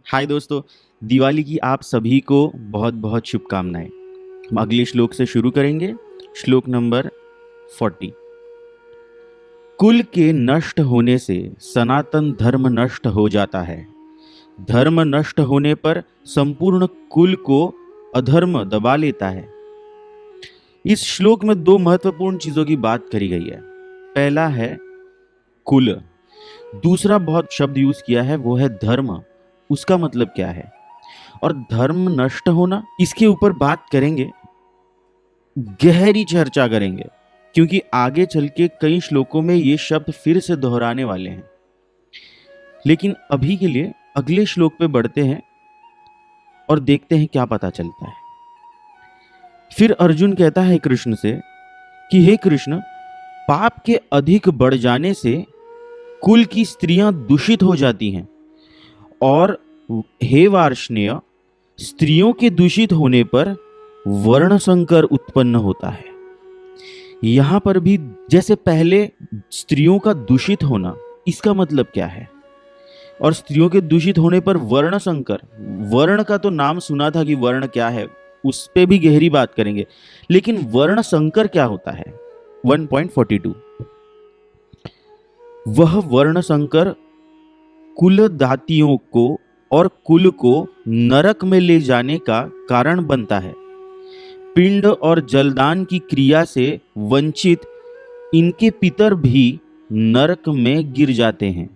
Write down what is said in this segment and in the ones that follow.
हाय दोस्तों, दिवाली की आप सभी को बहुत बहुत शुभकामनाएं। हम अगले श्लोक से शुरू करेंगे। श्लोक नंबर 40। कुल के नष्ट होने से सनातन धर्म नष्ट हो जाता है। धर्म नष्ट होने पर संपूर्ण कुल को अधर्म दबा लेता है। इस श्लोक में दो महत्वपूर्ण चीजों की बात करी गई है। पहला है कुल, दूसरा बहुत शब्द यूज किया है वो है धर्म। उसका मतलब क्या है और धर्म नष्ट होना, इसके ऊपर बात करेंगे, गहरी चर्चा करेंगे, क्योंकि आगे चल के कई श्लोकों में ये शब्द फिर से दोहराने वाले हैं। लेकिन अभी के लिए अगले श्लोक पे बढ़ते हैं और देखते हैं क्या पता चलता है। फिर अर्जुन कहता है कृष्ण से कि हे कृष्ण, पाप के अधिक बढ़ जाने से कुल की स्त्रियां दूषित हो जाती हैं, और हे वार्ष्णेय, स्त्रियों के दूषित होने पर वर्ण संकर उत्पन्न होता है। यहां पर भी जैसे पहले स्त्रियों का दूषित होना, इसका मतलब क्या है, और स्त्रियों के दूषित होने पर वर्ण संकर, वर्ण का तो नाम सुना था कि वर्ण क्या है, उस पे भी गहरी बात करेंगे। लेकिन वर्ण संकर क्या होता है? 1.42। वह वर्ण संकर कुल दातियों को और कुल को नरक में ले जाने का कारण बनता है। पिंड और जलदान की क्रिया से वंचित इनके पितर भी नरक में गिर जाते हैं।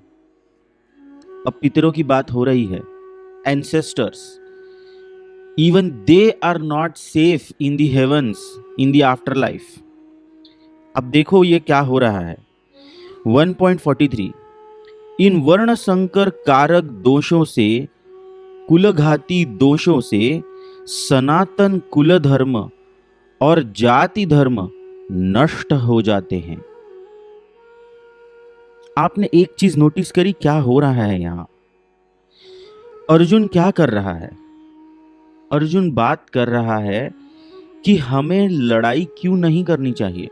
अब पितरों की बात हो रही है, ancestors, even they are not safe in the heavens, in the afterlife. अब देखो ये क्या हो रहा है। 1.43। इन वर्ण संकर कारक दोषों से, कुलघाती दोषों से सनातन कुल धर्म और जाति धर्म नष्ट हो जाते हैं। आपने एक चीज नोटिस करी क्या हो रहा है यहां? अर्जुन क्या कर रहा है? अर्जुन बात कर रहा है कि हमें लड़ाई क्यों नहीं करनी चाहिए,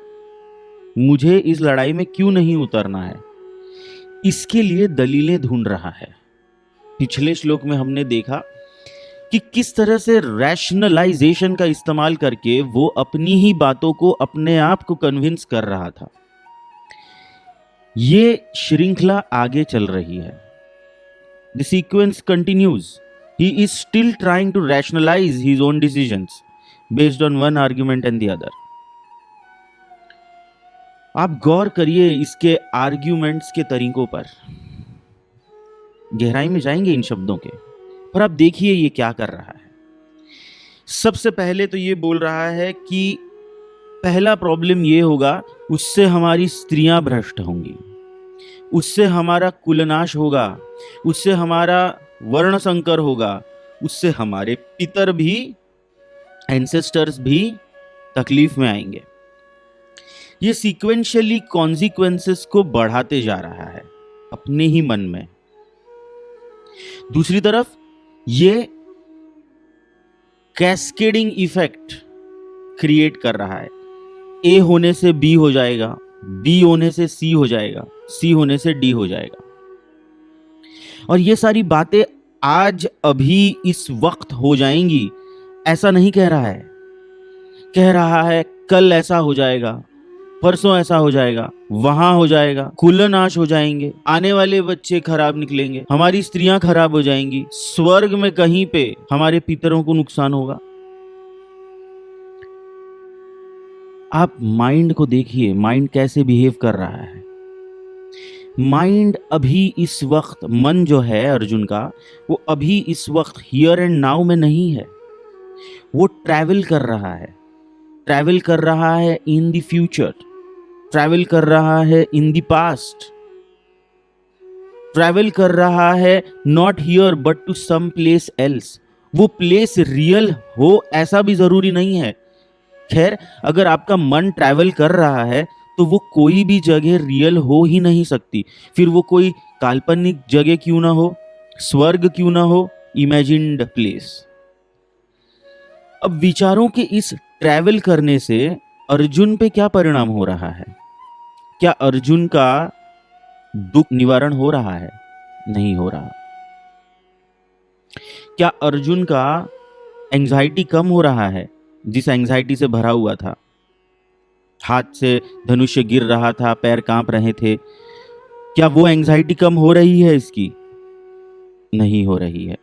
मुझे इस लड़ाई में क्यों नहीं उतरना है, इसके लिए दलीलें ढूंढ रहा है। पिछले श्लोक में हमने देखा कि किस तरह से रैशनलाइजेशन का इस्तेमाल करके वो अपनी ही बातों को अपने आप को कन्विंस कर रहा था। ये श्रृंखला आगे चल रही है। The sequence continues. He is still trying to rationalise his own decisions based on one argument and the other. आप गौर करिए इसके आर्ग्यूमेंट्स के तरीकों पर, गहराई में जाएंगे इन शब्दों के, पर आप देखिए ये क्या कर रहा है। सबसे पहले तो ये बोल रहा है कि पहला प्रॉब्लम ये होगा, उससे हमारी स्त्रियां भ्रष्ट होंगी, उससे हमारा कुलनाश होगा, उससे हमारा वर्ण संकर होगा, उससे हमारे पितर भी, एंसेस्टर्स भी तकलीफ में आएंगे। ये सीक्वेंशियली कॉन्सिक्वेंसेस को बढ़ाते जा रहा है अपने ही मन में। दूसरी तरफ ये कैस्केडिंग इफेक्ट क्रिएट कर रहा है। ए होने से बी हो जाएगा, बी होने से सी हो जाएगा, सी होने से डी हो जाएगा। और ये सारी बातें आज अभी इस वक्त हो जाएंगी ऐसा नहीं कह रहा है। कह रहा है कल ऐसा हो जाएगा, परसों ऐसा हो जाएगा, वहां हो जाएगा, कुलनाश हो जाएंगे, आने वाले बच्चे खराब निकलेंगे, हमारी स्त्रियां खराब हो जाएंगी, स्वर्ग में कहीं पे हमारे पितरों को नुकसान होगा। आप माइंड को देखिए, माइंड कैसे बिहेव कर रहा है। माइंड अभी इस वक्त, मन जो है अर्जुन का, वो अभी इस वक्त हियर एंड नाउ में नहीं है। वो ट्रैवल कर रहा है, ट्रैवल कर रहा है इन द फ्यूचर, ट्रैवल कर रहा है इन द पास्ट, ट्रैवल कर रहा है not here but to some place else. वो प्लेस रियल हो ऐसा भी जरूरी नहीं है। खैर, अगर आपका मन ट्रैवल कर रहा है तो वो कोई भी जगह रियल हो ही नहीं सकती। फिर वो कोई काल्पनिक जगह क्यों ना हो, स्वर्ग क्यों ना हो, इमेजिन्ड प्लेस। अब विचारों के इस ट्रैवल करने से अर्जुन पे क्या परिणाम हो रहा है? क्या अर्जुन का दुख निवारण हो रहा है? नहीं हो रहा। क्या अर्जुन का एंजाइटी कम हो रहा है? जिस एंजाइटी से भरा हुआ था, हाथ से धनुष्य गिर रहा था, पैर कांप रहे थे, क्या वो एंजाइटी कम हो रही है इसकी? नहीं हो रही है।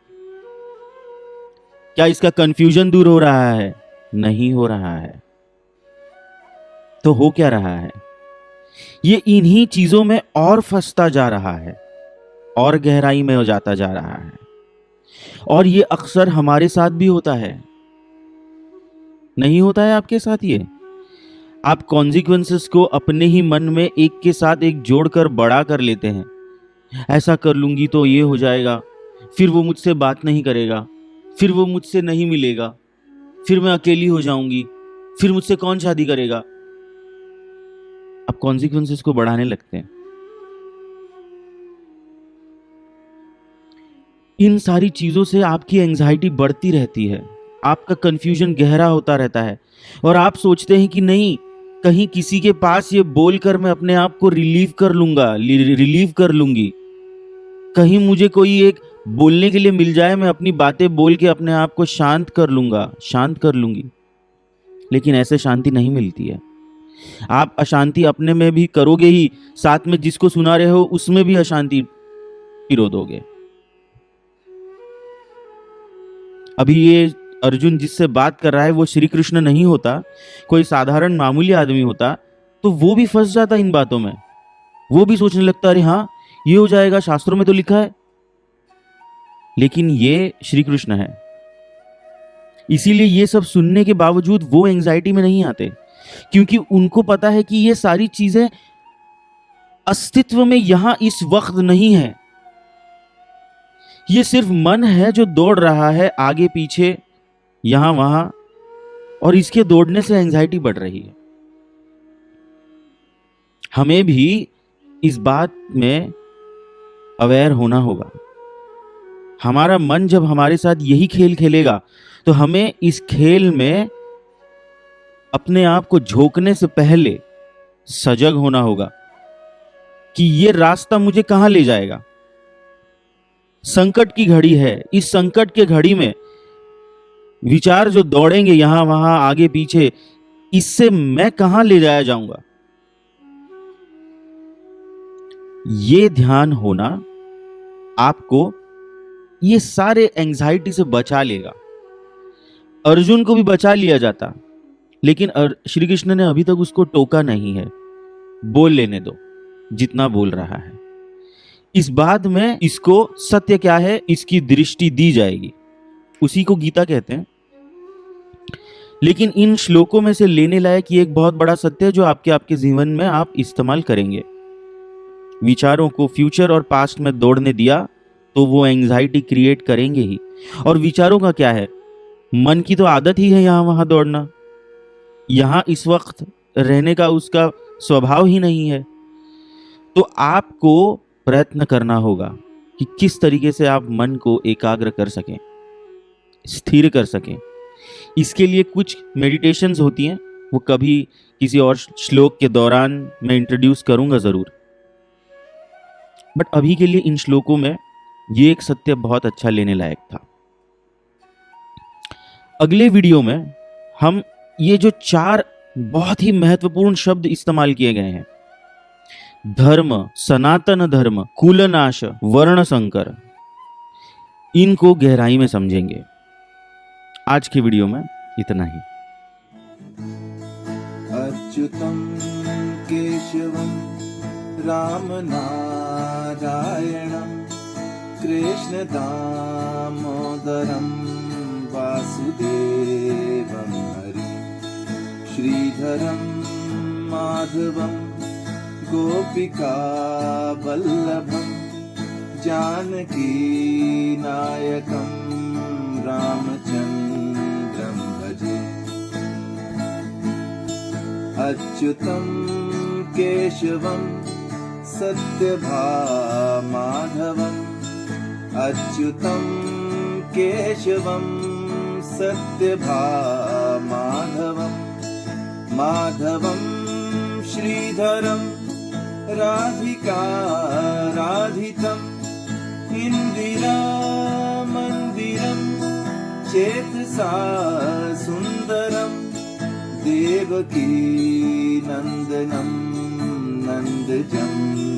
क्या इसका कंफ्यूजन दूर हो रहा है? नहीं हो रहा है। तो हो क्या रहा है? ये इन्हीं चीजों में और फंसता जा रहा है, और गहराई में हो जाता जा रहा है। और ये अक्सर हमारे साथ भी होता है। नहीं होता है आपके साथ ये? आप कॉन्सिक्वेंसेस को अपने ही मन में एक के साथ एक जोड़कर बड़ा कर लेते हैं। ऐसा कर लूंगी तो ये हो जाएगा, फिर वो मुझसे बात नहीं करेगा, फिर वो मुझसे नहीं मिलेगा, फिर मैं अकेली हो जाऊंगी, फिर मुझसे कौन शादी करेगा? आप कॉन्सिक्वेंसेस को बढ़ाने लगते हैं। इन सारी चीजों से आपकी एंजाइटी बढ़ती रहती है, आपका कंफ्यूजन गहरा होता रहता है, और आप सोचते हैं कि नहीं, कहीं किसी के पास ये बोलकर मैं अपने आप को रिलीव कर लूंगा, रिलीव कर लूंगी, कहीं मुझे कोई एक बोलने के लिए मिल जाए, मैं अपनी बातें बोल के अपने आप को शांत कर लूंगा, शांत कर लूंगी। लेकिन ऐसे शांति नहीं मिलती है। आप अशांति अपने में भी करोगे ही, साथ में जिसको सुना रहे हो उसमें भी अशांति पिरो दोगे। अभी ये अर्जुन जिससे बात कर रहा है वो श्री कृष्ण नहीं होता, कोई साधारण मामूली आदमी होता, तो वो भी फंस जाता इन बातों में। वो भी सोचने लगता, अरे हाँ ये हो जाएगा, शास्त्रों में तो लिखा है। लेकिन ये श्री कृष्ण है, इसीलिए ये सब सुनने के बावजूद वो एंजाइटी में नहीं आते, क्योंकि उनको पता है कि ये सारी चीजें अस्तित्व में यहां इस वक्त नहीं है। ये सिर्फ मन है जो दौड़ रहा है आगे पीछे, यहां वहां, और इसके दौड़ने से एंजाइटी बढ़ रही है। हमें भी इस बात में अवेयर होना होगा। हमारा मन जब हमारे साथ यही खेल खेलेगा, तो हमें इस खेल में अपने आप को झोंकने से पहले सजग होना होगा कि ये रास्ता मुझे कहां ले जाएगा। संकट की घड़ी है, इस संकट के घड़ी में विचार जो दौड़ेंगे यहां वहां आगे पीछे, इससे मैं कहां ले जाया जाऊंगा। ये ध्यान होना आपको ये सारे एंजाइटी से बचा लेगा। अर्जुन को भी बचा लिया जाता, लेकिन श्री कृष्ण ने अभी तक उसको टोका नहीं है। बोल लेने दो जितना बोल रहा है, इस बात में इसको सत्य क्या है इसकी दृष्टि दी जाएगी। उसी को गीता कहते हैं। लेकिन इन श्लोकों में से लेने लायक ये एक बहुत बड़ा सत्य है जो आपके जीवन में आप इस्तेमाल करेंगे। विचारों को फ्यूचर और पास्ट में दौड़ने दिया तो वो एंजाइटी क्रिएट करेंगे ही। और विचारों का क्या है, मन की तो आदत ही है यहां वहां दौड़ना, यहां इस वक्त रहने का उसका स्वभाव ही नहीं है। तो आपको प्रयत्न करना होगा कि किस तरीके से आप मन को एकाग्र कर सकें, स्थिर कर सकें। इसके लिए कुछ मेडिटेशंस होती हैं, वो कभी किसी और श्लोक के दौरान मैं इंट्रोड्यूस करूंगा जरूर। बट अभी के लिए इन श्लोकों में ये एक सत्य बहुत अच्छा लेने लायक था। अगले वीडियो में हम ये जो 4 बहुत ही महत्वपूर्ण शब्द इस्तेमाल किए गए हैं, धर्म, सनातन धर्म, कुलनाश, वर्ण संकर, इनको गहराई में समझेंगे। आज की वीडियो में इतना ही। अच्युतं केशवं राम नारायणं कृष्ण दामोदरं वासुदेवं हरि श्रीधरं माधवं गोपिका वल्लभं जानकी नायकं रामचन्द्रं भजे। अच्युतं केशवं सत्यभामाधवम् अच्युतं केशवं सत्यभामाधवम् माधवं श्रीधरं राधिका राधितं इन्दिरा मन्दिरं चेतसा सुन्दरं देवकी नन्दनं नन्दजम्